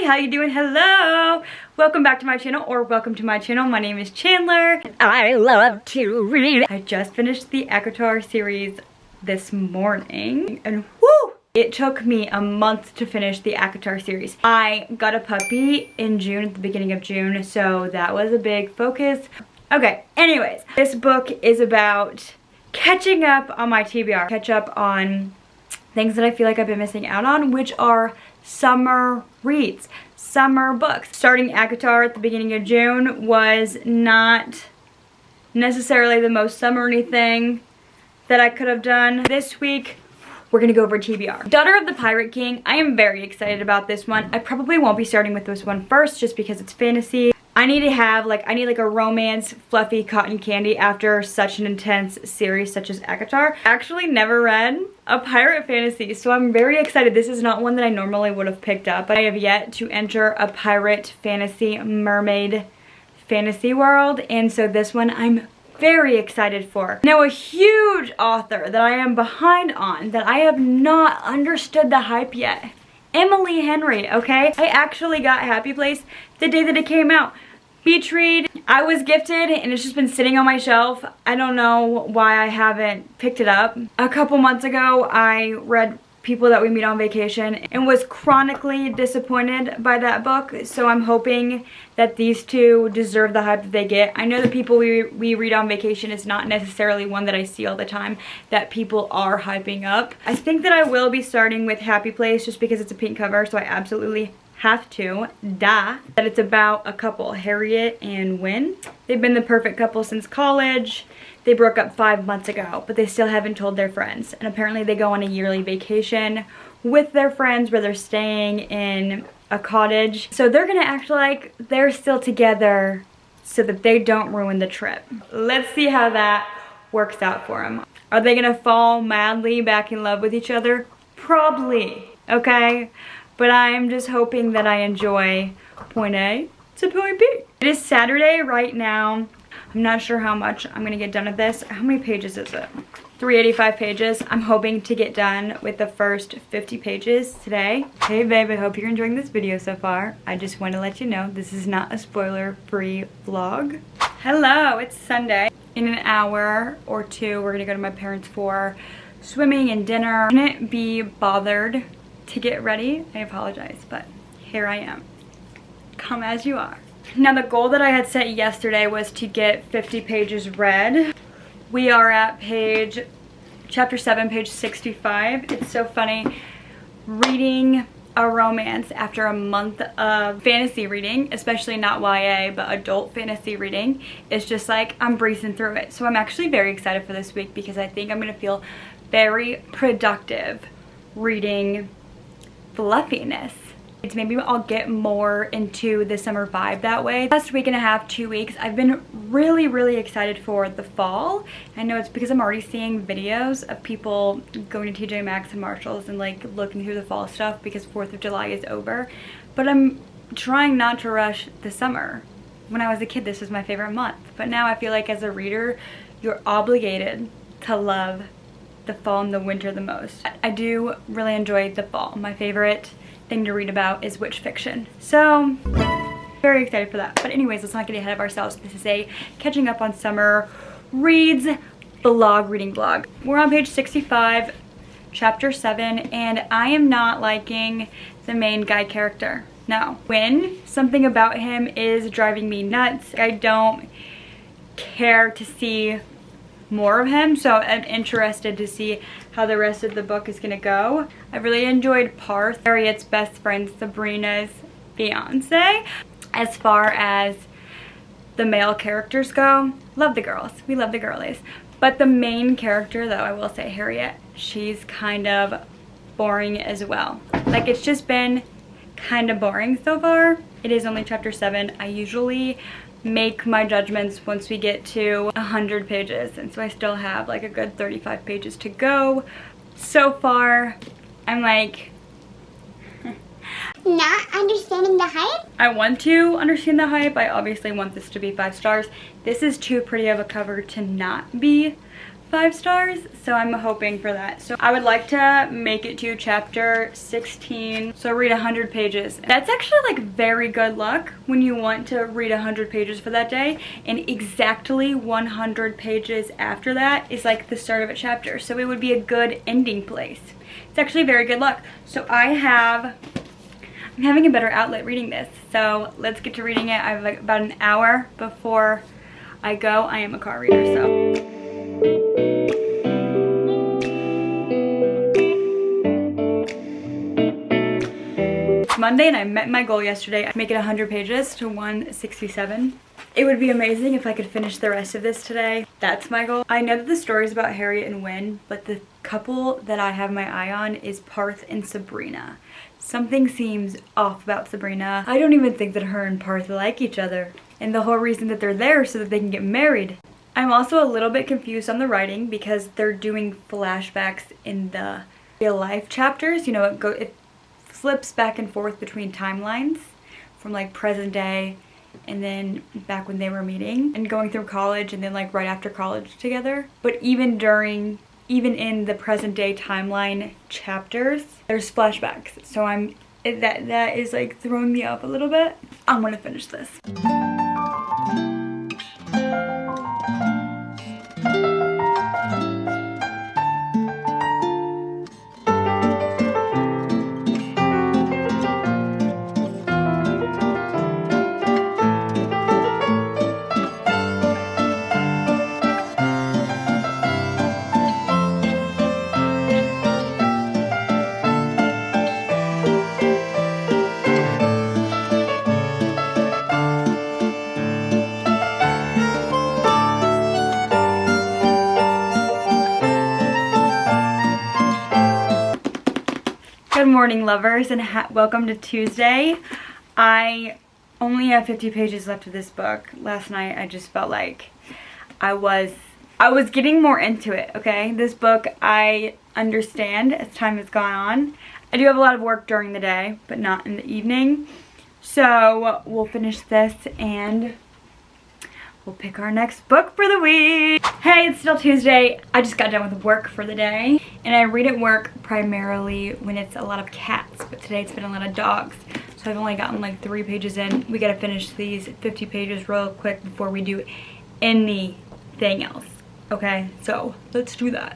how you doing? Hello! Welcome back to my channel, or welcome to my channel. My name is Chandler. I love to read. I just finished the ACOTAR series this morning, and whoo! It took me a month to finish the ACOTAR series. I got a puppy in June, at the beginning of June, so that was a big focus. Okay, anyways, this book is about catching up on my TBR, catch up on things that I feel like I've been missing out on, which are summer reads, summer books. Starting ACOTAR at the beginning of June was not necessarily the most summery thing that I could have done. This week, we're gonna go over TBR. Daughter of the Pirate King. I am very excited about this one. I probably won't be starting with this one first just because it's fantasy. I need a romance, fluffy cotton candy after such an intense series such as ACOTAR. I actually never read a pirate fantasy, so I'm very excited. This is not one that I normally would have picked up, but I have yet to enter a pirate fantasy, mermaid fantasy world, and so this one I'm very excited for. Now, a huge author that I am behind on, that I have not understood the hype yet, Emily Henry, okay? I actually got Happy Place the day that it came out. Beach read. I was gifted and it's just been sitting on my shelf. I don't know why I haven't picked it up. A couple months ago, I read People That We Meet on Vacation and was chronically disappointed by that book, so I'm hoping that these two deserve the hype that they get. I know that People We Read on Vacation is not necessarily one that I see all the time that people are hyping up. I think that I will be starting with Happy Place just because it's a pink cover, so I absolutely have to. That it's about a couple, Harriet and Wynn. They've been the perfect couple since college. They broke up 5 months ago, but they still haven't told their friends. And apparently they go on a yearly vacation with their friends where they're staying in a cottage. So they're gonna act like they're still together so that they don't ruin the trip. Let's see how that works out for them. Are they gonna fall madly back in love with each other? Probably, okay? But I'm just hoping that I enjoy point A to point B. It is Saturday right now. I'm not sure how much I'm gonna get done with this. How many pages is it? 385 pages. I'm hoping to get done with the first 50 pages today. Hey babe, I hope you're enjoying this video so far. I just want to let you know this is not a spoiler-free vlog. Hello, it's Sunday. In an hour or two, we're gonna go to my parents for swimming and dinner. I couldn't be bothered to get ready. I apologize, but here I am. Come as you are. Now, the goal that I had set yesterday was to get 50 pages read. We are at chapter 7, page 65. It's so funny reading a romance after a month of fantasy reading, especially not YA, but adult fantasy reading. It's just like I'm breezing through it. So I'm actually very excited for this week because I think I'm gonna feel very productive reading fluffiness. Maybe I'll get more into the summer vibe that way. Last week and a half, 2 weeks, I've been really excited for the fall. I know it's because I'm already seeing videos of people going to TJ Maxx and Marshalls and like looking through the fall stuff because 4th of July is over. But I'm trying not to rush the summer. When I was a kid, this was my favorite month. But now I feel like as a reader, you're obligated to love the fall and the winter the most. I do really enjoy the fall. My favorite thing to read about is witch fiction. So, very excited for that. But anyways, let's not get ahead of ourselves. This is a catching up on summer reads reading vlog. We're on page 65, chapter 7, and I am not liking the main guy character. No. Wynn, something about him is driving me nuts. I don't care to see more of him, so I'm interested to see how the rest of the book is gonna go. I really enjoyed Parth, Harriet's best friend Sabrina's fiance. As far as the male characters go, love the girls. We love the girlies. But the main character, though, I will say Harriet, she's kind of boring as well. Like, it's just been kind of boring so far. It is only chapter 7. I usually make my judgments once we get to 100 pages, and so I still have like a good 35 pages to go. So far, I'm like not understanding the hype? I want to understand the hype. I obviously want this to be 5 stars. This is too pretty of a cover to not be 5 stars, so I'm hoping for that. So I would like to make it to chapter 16, so read 100 pages. That's actually like very good luck when you want to read 100 pages for that day, and exactly 100 pages after that is like the start of a chapter, so it would be a good ending place. It's actually very good luck. So I'm having a better outlet reading this, so let's get to reading it. I have like about an hour before I go. I am a car reader, so. It's Monday and I met my goal yesterday. I make it 100 pages to 167. It would be amazing if I could finish the rest of this today. That's my goal. I know that the story is about Harriet and Wynn, but the couple that I have my eye on is Parth and Sabrina. Something seems off about Sabrina. I don't even think that her and Parth like each other. And the whole reason that they're there is so that they can get married. I'm also a little bit confused on the writing because they're doing flashbacks in the real life chapters. You know, it flips back and forth between timelines from like present day and then back when they were meeting and going through college and then like right after college together. But even in the present day timeline chapters, there's flashbacks. So that is like throwing me off a little bit. I'm gonna finish this. Good morning, lovers, and welcome to Tuesday. I only have 50 pages left of this book. Last night I just felt like I was getting more into it, okay? This book I understand as time has gone on. I do have a lot of work during the day, but not in the evening. So we'll finish this and we'll pick our next book for the week. Hey, it's still Tuesday. I just got done with work for the day. And I read at work primarily when it's a lot of cats. But today it's been a lot of dogs. So I've only gotten like 3 pages in. We gotta finish these 50 pages real quick before we do anything else. Okay, so let's do that.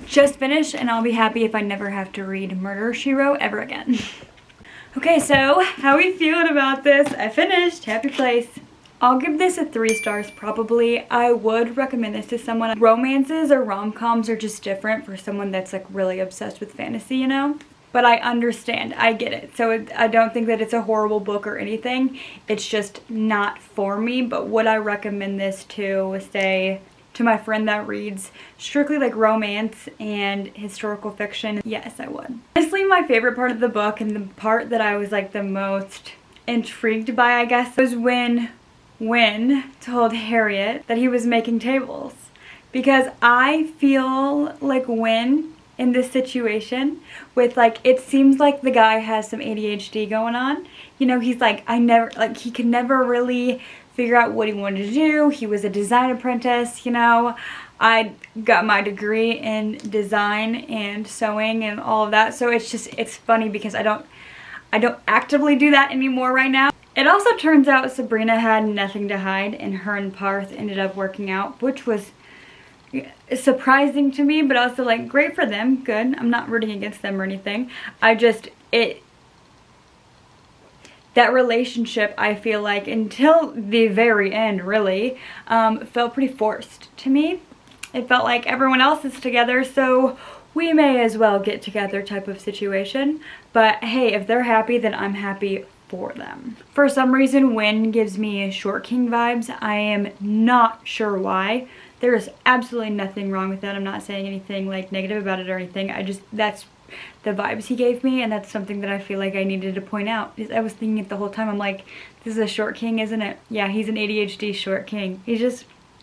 Just finished, and I'll be happy if I never have to read Murder, She Wrote ever again. Okay, so how are we feeling about this? I finished. Happy place. I'll give this a 3 stars probably. I would recommend this to someone. Romances or rom-coms are just different for someone that's like really obsessed with fantasy, you know? But I understand. I get it. So I don't think that it's a horrible book or anything. It's just not for me. But would I recommend this to, say, to my friend that reads strictly like romance and historical fiction? Yes, I would. Honestly, my favorite part of the book and the part that I was like the most intrigued by, I guess, was when Wynn told Harriet that he was making tables. Because I feel like Wynn in this situation with like, it seems like the guy has some ADHD going on. You know, he's like, he could never really figure out what he wanted to do. He was a design apprentice, you know. I got my degree in design and sewing and all of that. So it's funny because I don't actively do that anymore right now. It also turns out Sabrina had nothing to hide and her and Parth ended up working out, which was surprising to me, but also like great for them. Good. I'm not rooting against them or anything. That relationship, I feel like, until the very end, really, felt pretty forced to me. It felt like everyone else is together, so we may as well get together type of situation. But hey, if they're happy, then I'm happy for them. For some reason, Wynn gives me Short King vibes. I am not sure why. There is absolutely nothing wrong with that. I'm not saying anything like negative about it or anything. That's the vibes he gave me, and that's something that I feel like I needed to point out. I was thinking it the whole time. I'm like, this is a Short King, isn't it? Yeah, he's an ADHD Short King.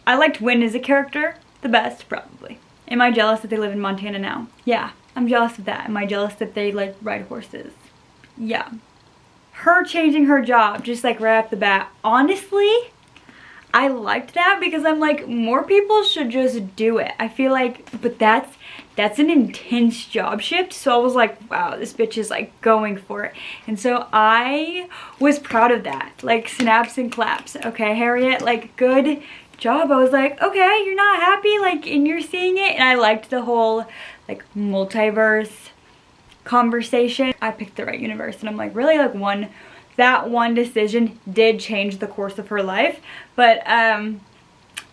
I liked Wynn as a character the best, probably. Am I jealous that they live in Montana now? Yeah, I'm jealous of that. Am I jealous that they like ride horses? Yeah. Her changing her job just like right off the bat, honestly, I liked that because I'm like, more people should just do it. I feel like, but that's an intense job shift. So I was like, wow, this bitch is like going for it. And so I was proud of that. Like, snaps and claps. Okay, Harriet, like, good job. I was like, okay, you're not happy, like, and you're seeing it. And I liked the whole like multiverse conversation. I picked the right universe, and I'm like, really, like, that one decision did change the course of her life. But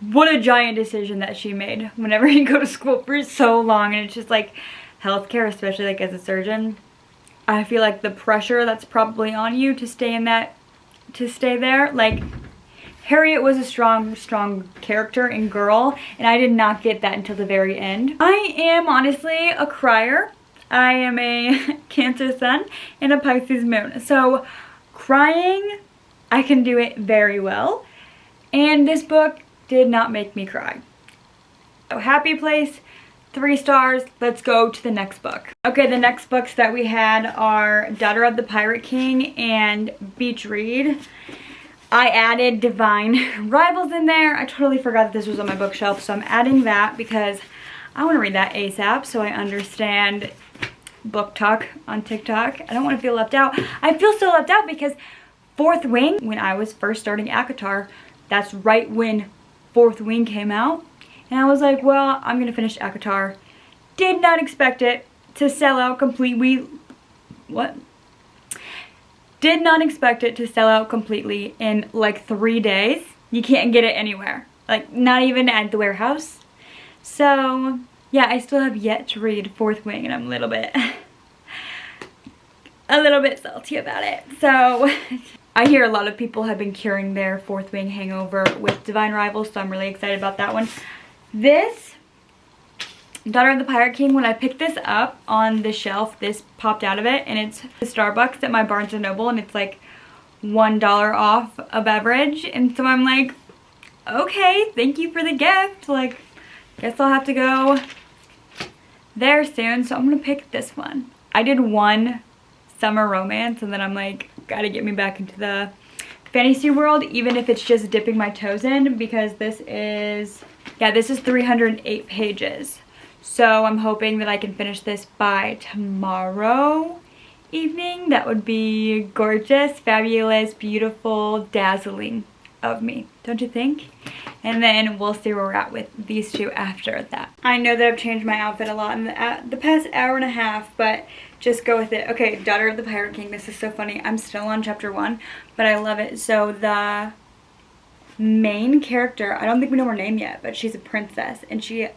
what a giant decision that she made whenever you go to school for so long. And it's just like healthcare, especially like as a surgeon, I feel like the pressure that's probably on you to stay there. Like, Harriet was a strong character and girl, and I did not get that until the very end. I am honestly a crier. I am a Cancer sun and a Pisces moon. So crying, I can do it very well. And this book did not make me cry. So Happy Place, 3 stars. Let's go to the next book. Okay, the next books that we had are Daughter of the Pirate King and Beach Read. I added Divine Rivals in there. I totally forgot that this was on my bookshelf, so I'm adding that because I want to read that ASAP so I understand book talk on TikTok. I don't want to feel left out. I feel so left out because Fourth Wing, when I was first starting ACOTAR, that's right when Fourth Wing came out. And I was like, well, I'm going to finish ACOTAR. Did not expect it to sell out completely. What? Did not expect it to sell out completely in like 3 days. You can't get it anywhere. Like, not even at the warehouse. So yeah, I still have yet to read Fourth Wing, and I'm a little bit salty about it. So I hear a lot of people have been curing their Fourth Wing hangover with Divine Rivals, so I'm really excited about that one. This Daughter of the Pirate King, when I picked this up on the shelf, this popped out of it, and it's the Starbucks at my Barnes & Noble, and it's like $1 off a beverage. And so I'm like, okay, thank you for the gift. Like, guess I'll have to go there soon. So I'm gonna pick this one. I did one summer romance, and then I'm like, gotta get me back into the fantasy world, even if it's just dipping my toes in, because this is 308 pages. So I'm hoping that I can finish this by tomorrow evening. That would be gorgeous, fabulous, beautiful, dazzling of me, don't you think? And then we'll see where we're at with these two after that. I know that I've changed my outfit a lot in the past hour and a half, but just go with it. Okay, Daughter of the Pirate King. This is so funny. I'm still on chapter 1, but I love it. So the main character, I don't think we know her name yet, but she's a princess, and she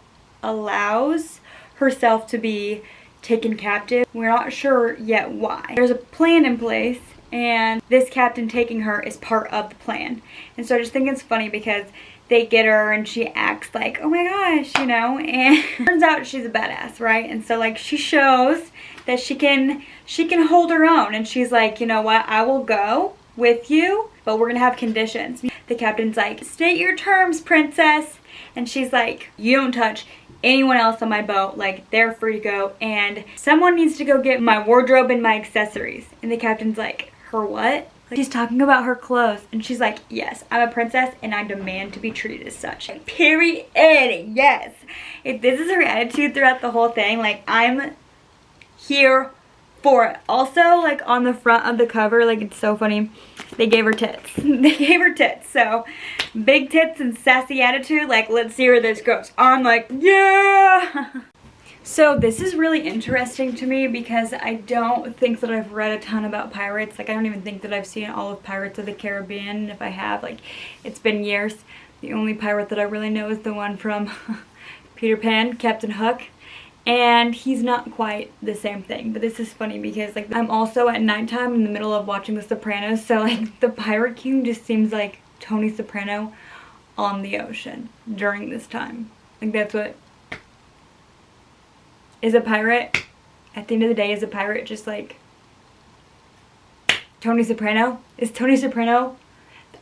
allows herself to be taken captive. We're not sure yet why. There's a plan in place, and this captain taking her is part of the plan. And so I just think it's funny because they get her and she acts like, oh my gosh, you know, and turns out she's a badass, right? And so like she shows that she can hold her own, and she's like, you know what, I will go with you, but we're gonna have conditions. The captain's like, state your terms, princess. And she's like, you don't touch anyone else on my boat, like they're free to go, and someone needs to go get my wardrobe and my accessories. And the captain's like, her what? She's talking about her clothes, and she's like, yes, I'm a princess and I demand to be treated as such. Period. Yes. If this is her attitude throughout the whole thing, like, I'm here for it. Also, like, on the front of the cover, like, it's so funny, they gave her tits. They gave her tits. So big tits and sassy attitude, like, let's see where this goes. I'm like, yeah. So this is really interesting to me because I don't think that I've read a ton about pirates. Like, I don't even think that I've seen all of Pirates of the Caribbean. And if I have, like, it's been years. The only pirate that I really know is the one from Peter Pan, Captain Hook. and he's not quite the same thing. But this is funny because like I'm also at nighttime in the middle of watching The Sopranos, so like the Pirate King just seems like Tony Soprano on the ocean during this time. Like that's what is a pirate. At the end of the day, is a pirate just like Tony Soprano? Is Tony Soprano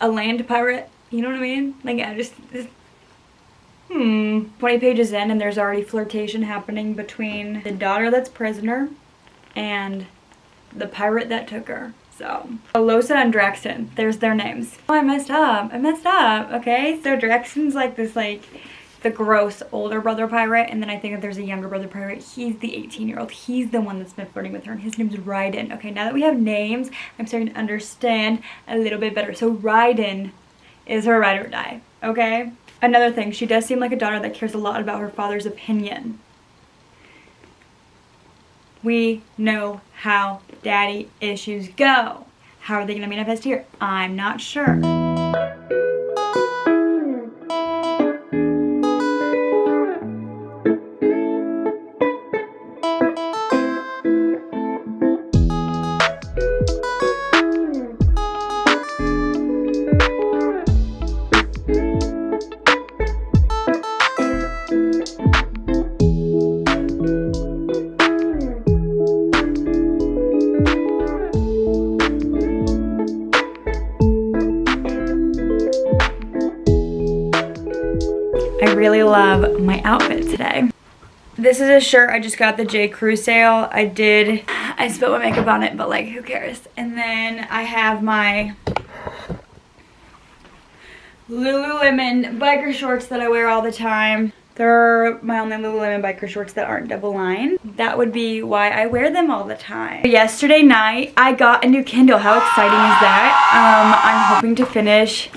a land pirate? You know what I mean? Like, yeah, just 20 pages in and there's already flirtation happening between the daughter that's prisoner and the pirate that took her. So, Alosa and Draxton, there's their names. Oh, I messed up. Okay, so Draxton's like this, like, the gross older brother pirate, and then I think that there's a younger brother pirate. He's the 18-year-old. He's the one that's been flirting with her, and his name's Ryden. Okay, now that we have names, I'm starting to understand a little bit better. So Ryden is her ride or die, okay? Another thing, she does seem like a daughter that cares a lot about her father's opinion. We know how daddy issues go. How are they gonna manifest here? I'm not sure. I really love my outfit today. This is a shirt I just got at the J. Crew sale. I spilled my makeup on it, but like who cares? And then I have my Lululemon biker shorts that I wear all the time. They're my only Lululemon biker shorts that aren't double lined. That would be why I wear them all the time. Yesterday night, I got a new Kindle. How exciting is that? I'm hoping to finish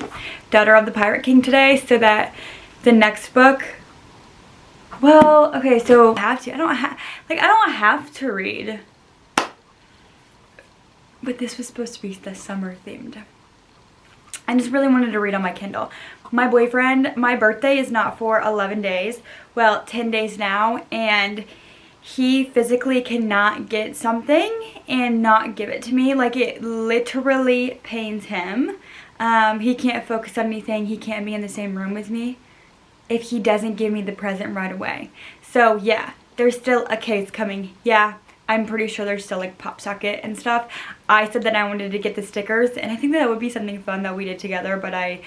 Daughter of the Pirate King today so that the next book, well, okay, so I don't have to read, but this was supposed to be the summer themed. I just really wanted to read on my Kindle. My boyfriend, my birthday is not for 11 days, well, 10 days now, and he physically cannot get something and not give it to me. Like, it literally pains him. He can't focus on anything. He can't be in the same room with me if he doesn't give me the present right away. So yeah, there's still a case coming. Yeah, I'm pretty sure there's still like pop socket and stuff. I said that I wanted to get the stickers, and I think that would be something fun that we did together, but I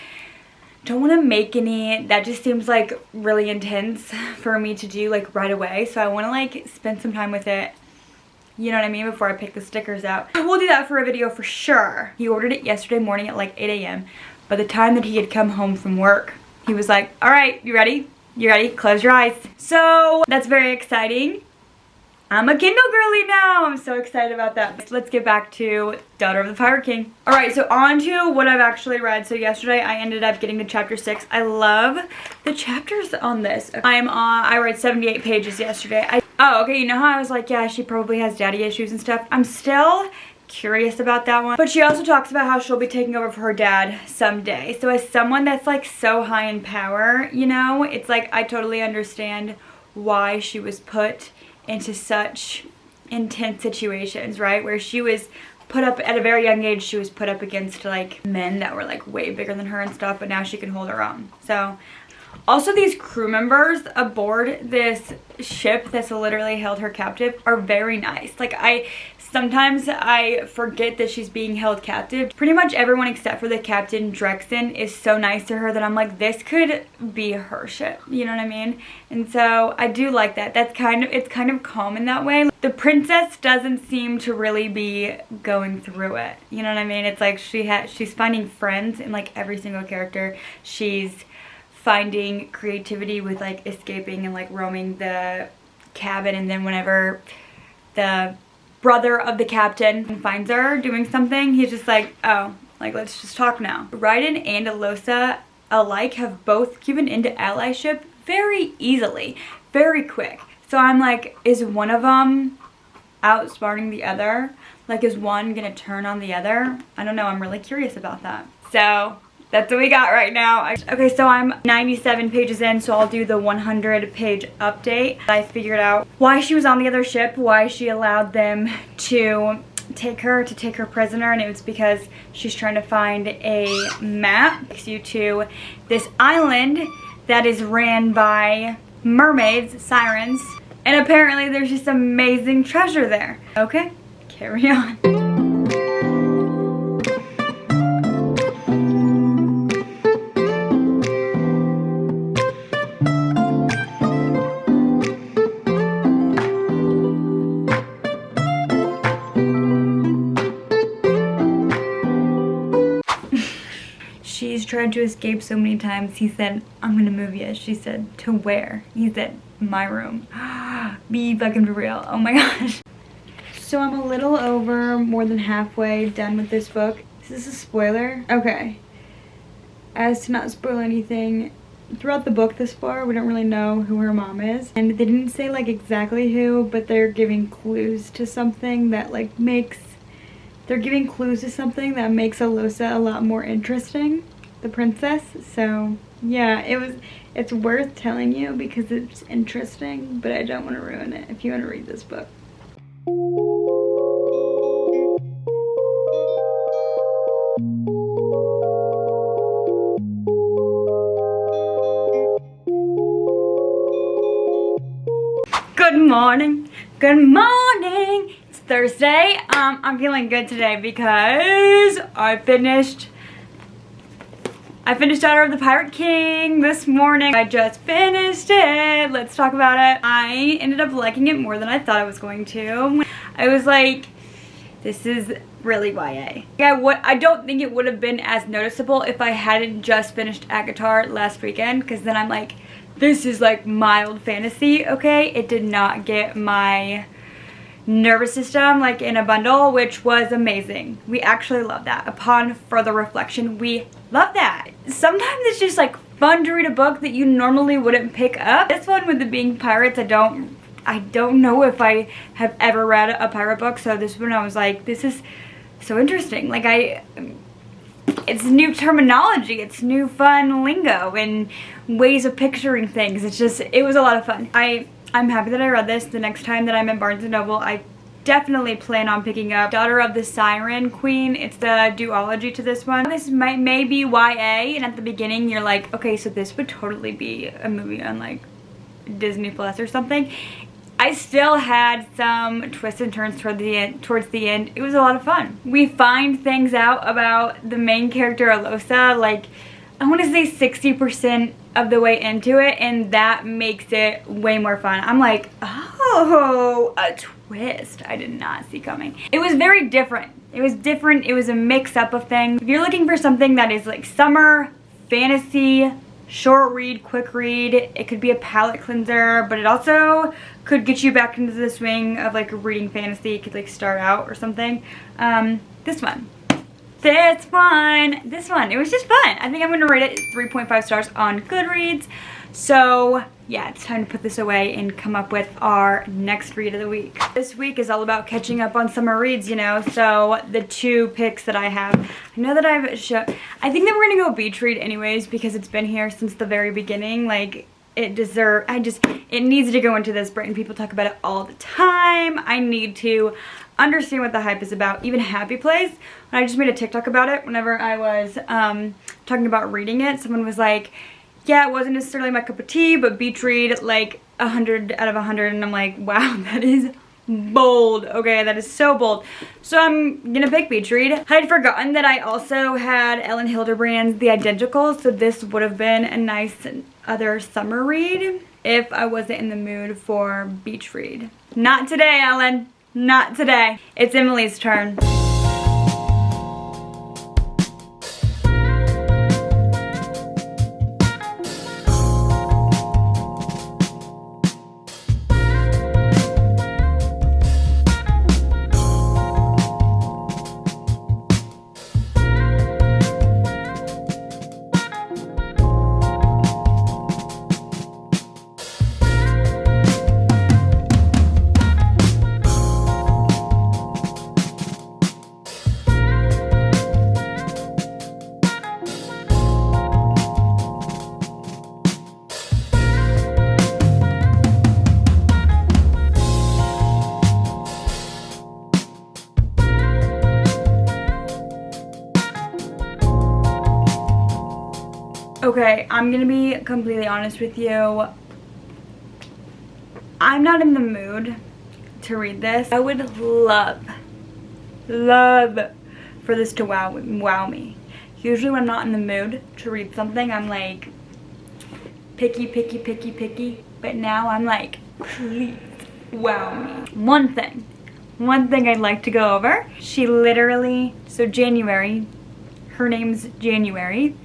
don't want to make any. That just seems like really intense for me to do like right away. So I want to like spend some time with it, you know what I mean, before I pick the stickers out. We'll do that for a video for sure. He ordered it yesterday morning at like 8 a.m. By the time that he had come home from work, he was like, all right, you ready? You ready? Close your eyes. So that's very exciting. I'm a Kindle girly now. I'm so excited about that. Let's get back to Daughter of the Pirate King. All right, so on to what I've actually read. So yesterday I ended up getting to chapter 6. I love the chapters on this. I read 78 pages yesterday. Oh, okay, you know how I was like, yeah, she probably has daddy issues and stuff. I'm still curious about that one, but she also talks about how she'll be taking over for her dad someday. So as someone that's like so high in power, you know, it's like I totally understand why she was put into such intense situations, right? Where she was put up at a very young age, she was put up against like men that were like way bigger than her and stuff, but now she can hold her own. So also, these crew members aboard this ship that's literally held her captive are very nice. Like, sometimes I forget that she's being held captive. Pretty much everyone except for the captain, Drexen, is so nice to her that I'm like, this could be her ship. You know what I mean? And so I do like that. It's kind of calm in that way. The princess doesn't seem to really be going through it. You know what I mean? It's like she's finding friends in like every single character. She's finding creativity with like escaping and like roaming the cabin, and then whenever the brother of the captain finds her doing something, he's just like, oh, like let's just talk now. Ryden and Alosa alike have both given into allyship very easily, very quick. So I'm like, is one of them outsmarting the other? Like, is one gonna turn on the other? I don't know, I'm really curious about that. So That's what we got right now. Okay, so I'm 97 pages in, so I'll do the 100-page update. I figured out why she was on the other ship, why she allowed them to take her prisoner, and it was because she's trying to find a map that takes you to this island that is ran by mermaids, sirens, and apparently there's just amazing treasure there. Okay, carry on. She's tried to escape so many times. He said, I'm gonna move you. She said, to where? He said, my room. Be fucking for real. Oh my gosh. So I'm a little over, more than halfway done with this book. Is this a spoiler? Okay. As to not spoil anything, throughout the book this far, we don't really know who her mom is. And they didn't say like exactly who, but they're giving clues to something that like makes Alosa a lot more interesting, the princess. So yeah, it's worth telling you because it's interesting, but I don't want to ruin it if you want to read this book. Good morning, good morning. It's Thursday. I'm feeling good today because I finished Daughter of the Pirate King this morning. I just finished it. Let's talk about it. I ended up liking it more than I thought I was going to. I was like, this is really YA. I don't think it would have been as noticeable if I hadn't just finished ACOTAR last weekend, because then I'm like, this is like mild fantasy, okay? It did not get my nervous system like in a bundle, which was amazing. We actually love that. Upon further reflection, we love that. Sometimes it's just like fun to read a book that you normally wouldn't pick up. This one with it being pirates, I don't know if I have ever read a pirate book, so this one I was like, this is so interesting. Like it's new terminology, it's new fun lingo and ways of picturing things. It was a lot of fun. I'm happy that I read this. The next time that I'm at Barnes & Noble, I definitely plan on picking up Daughter of the Siren Queen. It's the duology to this one. This may be YA, and at the beginning you're like, okay, so this would totally be a movie on like Disney Plus or something. I still had some twists and turns towards the end. It was a lot of fun. We find things out about the main character Alosa, like I want to say 60% of the way into it, and that makes it way more fun. I'm like, oh, a twist I did not see coming. It was very different. It was different. It was a mix-up of things. If you're looking for something that is like summer, fantasy, short read, quick read, it could be a palate cleanser, but it also could get you back into the swing of like reading fantasy. You could like start out or something. This one, it was just fun. I think I'm gonna rate it 3.5 stars on Goodreads. So yeah, it's time to put this away and come up with our next read of the week. This week is all about catching up on summer reads, you know, so the two picks that I have, I know that I think that we're gonna go beach read anyways because it's been here since the very beginning. Like, it needs to go into this. Britain people talk about it all the time. I need to understand what the hype is about. Even Happy Place, when I just made a TikTok about it, whenever I was talking about reading it, someone was like, yeah, it wasn't necessarily my cup of tea, but beach read like 100 out of 100, and I'm like, wow, that is bold. Okay, that is so bold. So I'm gonna pick beach read. I had forgotten that I also had Ellen Hilderbrand's The Identical, so this would have been a nice other summer read if I wasn't in the mood for beach read. Not today, Ellen. Not today. It's Emily's turn. Okay, I'm gonna be completely honest with you. I'm not in the mood to read this. I would love for this to wow me. Usually when I'm not in the mood to read something, I'm like picky. But now I'm like, please wow me. One thing I'd like to go over. She literally, so January, her name's January.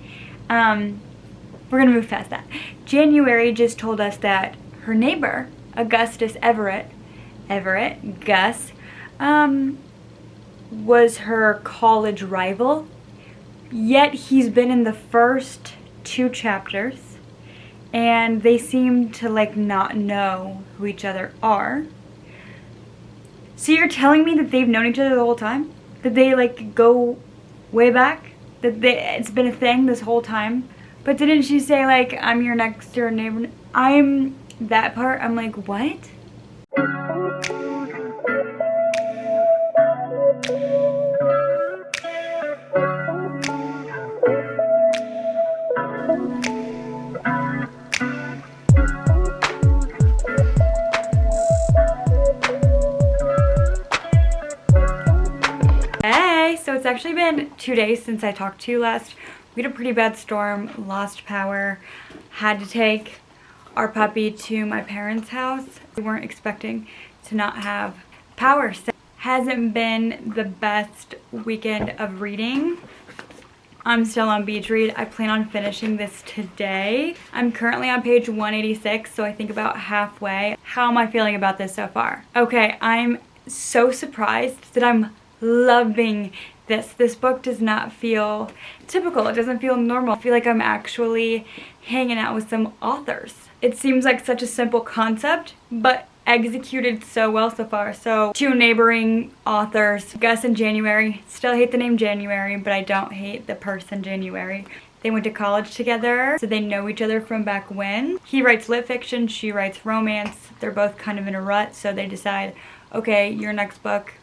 We're gonna move past that. January just told us that her neighbor, Gus, was her college rival, yet he's been in the first 2 chapters and they seem to like not know who each other are. So you're telling me that they've known each other the whole time? That they like go way back? That it's been a thing this whole time? But didn't she say like, I'm your next door neighbor? That part, I'm like, what? Hey, so it's actually been 2 days since I talked to you last. We had a pretty bad storm, lost power, had to take our puppy to my parents' house. We weren't expecting to not have power. So hasn't been the best weekend of reading. I'm still on beach read. I plan on finishing this today. I'm currently on page 186, so I think about halfway. How am I feeling about this so far? Okay, I'm so surprised that I'm loving this. This book does not feel typical. It doesn't feel normal. I feel like I'm actually hanging out with some authors. It seems like such a simple concept, but executed so well so far. So 2 neighboring authors, Gus and January. Still hate the name January, but I don't hate the person January. They went to college together, so they know each other from back when. He writes lit fiction, she writes romance. They're both kind of in a rut, so they decide, okay, your next book.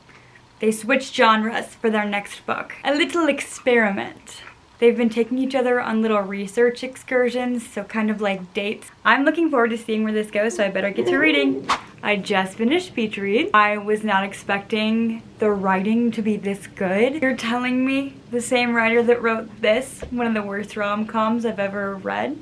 They switch genres for their next book. A little experiment. They've been taking each other on little research excursions, so kind of like dates. I'm looking forward to seeing where this goes, so I better get to reading. I just finished beach read. I was not expecting the writing to be this good. You're telling me the same writer that wrote this, one of the worst rom-coms I've ever read,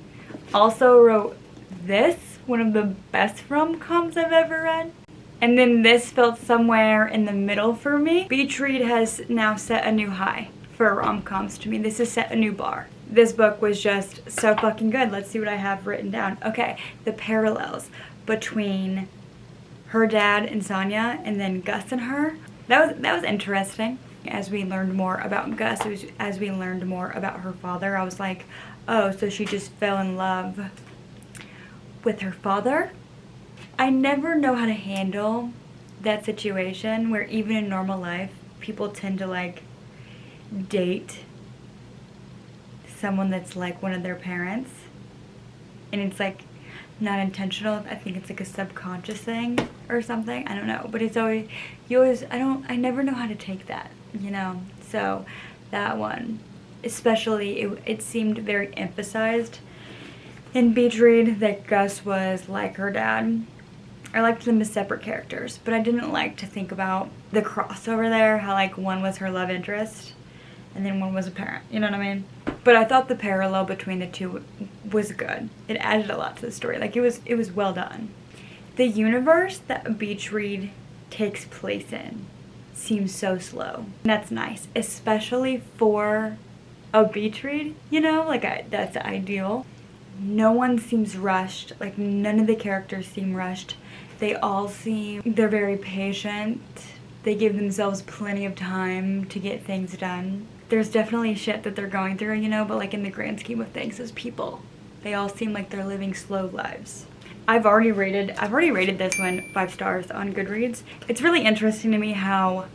also wrote this, one of the best rom-coms I've ever read? And then this felt somewhere in the middle for me. Beach read has now set a new high for rom-coms to me. This has set a new bar. This book was just so fucking good. Let's see what I have written down. Okay, the parallels between her dad and Sonia and then Gus and her. That was interesting. As we learned more about Gus, as we learned more about her father, I was like, oh, so she just fell in love with her father? I never know how to handle that situation where even in normal life, people tend to like date someone that's like one of their parents. And it's like not intentional. I think it's like a subconscious thing or something. I don't know. But it's always, I never know how to take that, you know? So that one, especially, it seemed very emphasized in Beach Read that Gus was like her dad. I liked them as separate characters, but I didn't like to think about the crossover there, how like one was her love interest and then one was a parent, you know what I mean? But I thought the parallel between the two was good. It added a lot to the story. Like it was well done. The universe that a beach read takes place in seems so slow. And that's nice, especially for a beach read, you know, like that's ideal. No one seems rushed, like none of the characters seem rushed. They're very patient. They give themselves plenty of time to get things done. There's definitely shit that they're going through, you know, but like in the grand scheme of things as people, they all seem like they're living slow lives. I've already rated this one 5 stars on Goodreads. It's really interesting to me how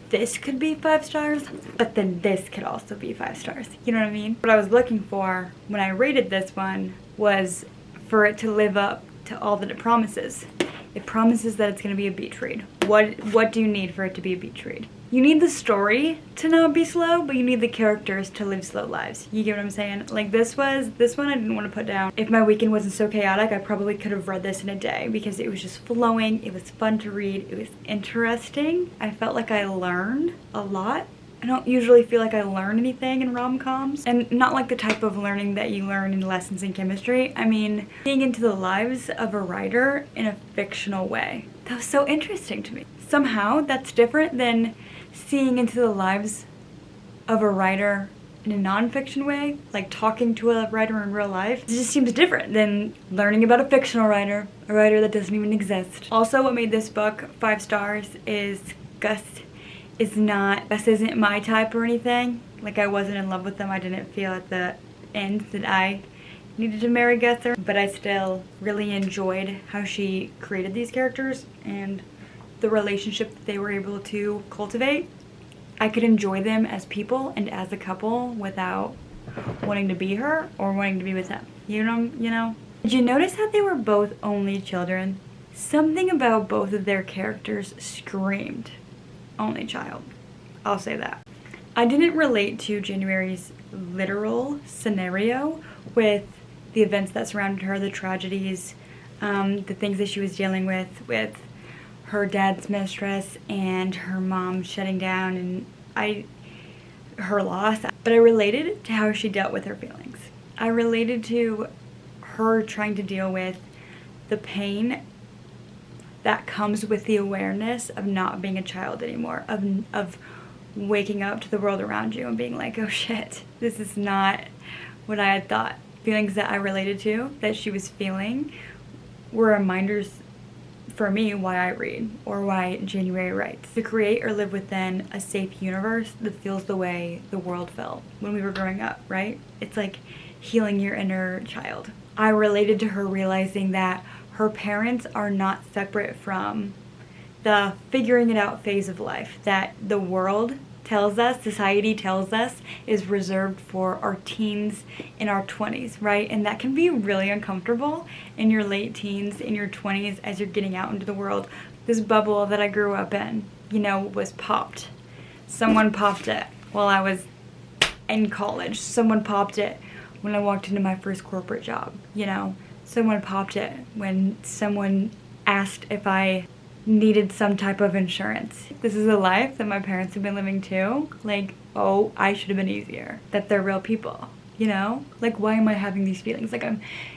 this could be 5 stars, but then this could also be 5 stars. You know what I mean? What I was looking for when I rated this one was for it to live up to all that it promises. It promises that it's going to be a beach read. What do you need for it to be a beach read? You need the story to not be slow, but you need the characters to live slow lives. You get what I'm saying? Like this one I didn't want to put down. If my weekend wasn't so chaotic, I probably could have read this in a day because it was just flowing. It was fun to read. It was interesting. I felt like I learned a lot. I don't usually feel like I learn anything in rom-coms, and not like the type of learning that you learn in lessons in chemistry. I mean, seeing into the lives of a writer in a fictional way. That was so interesting to me. Somehow that's different than seeing into the lives of a writer in a non-fiction way, like talking to a writer in real life. It just seems different than learning about a fictional writer, a writer that doesn't even exist. Also, what made this book 5 stars is Gus isn't my type or anything. Like, I wasn't in love with them. I didn't feel at the end that I needed to marry Gusser, but I still really enjoyed how she created these characters and the relationship that they were able to cultivate. I could enjoy them as people and as a couple without wanting to be her or wanting to be with them. You know? Did you notice how they were both only children? Something about both of their characters screamed only child. I'll say that. I didn't relate to January's literal scenario with the events that surrounded her, the tragedies, the things that she was dealing with her dad's mistress and her mom shutting down and her loss. But I related to how she dealt with her feelings. I related to her trying to deal with the pain that comes with the awareness of not being a child anymore, of waking up to the world around you and being like, oh shit, this is not what I had thought. Feelings that I related to, that she was feeling, were reminders for me why I read or why January writes. To create or live within a safe universe that feels the way the world felt when we were growing up, right? It's like healing your inner child. I related to her realizing that her parents are not separate from the figuring it out phase of life that the world tells us, society tells us, is reserved for our teens in our 20s, right? And that can be really uncomfortable in your late teens, in your 20s, as you're getting out into the world. This bubble that I grew up in, was popped. Someone popped it while I was in college. Someone popped it when I walked into my first corporate job, Someone popped it when someone asked if I needed some type of insurance. This is a life that my parents have been living too. Like, oh, I should have been easier. That they're real people, Like, why am I having these feelings? Like,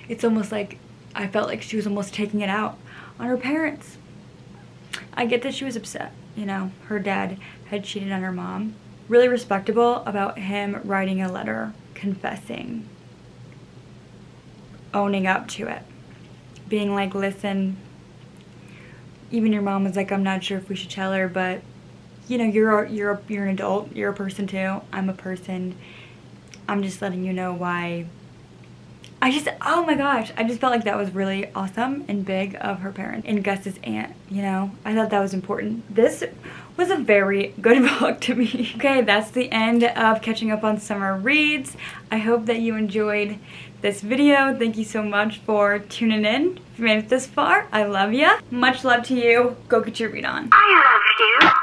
it's almost like I felt like she was almost taking it out on her parents. I get that she was upset, Her dad had cheated on her mom. Really respectable about him writing a letter confessing, owning up to it, being like, listen, even your mom was like, I'm not sure if we should tell her, but you're an adult, you're a person too, I'm a person, I'm just letting you know why. Oh my gosh, I just felt like that was really awesome and big of her parent and Gus's aunt, I thought that was important. This was a very good book to me. Okay, that's the end of catching up on summer reads. I hope that you enjoyed this video. Thank you so much for tuning in. If you made it this far, I love ya. Much love to you. Go get your read on. I love you.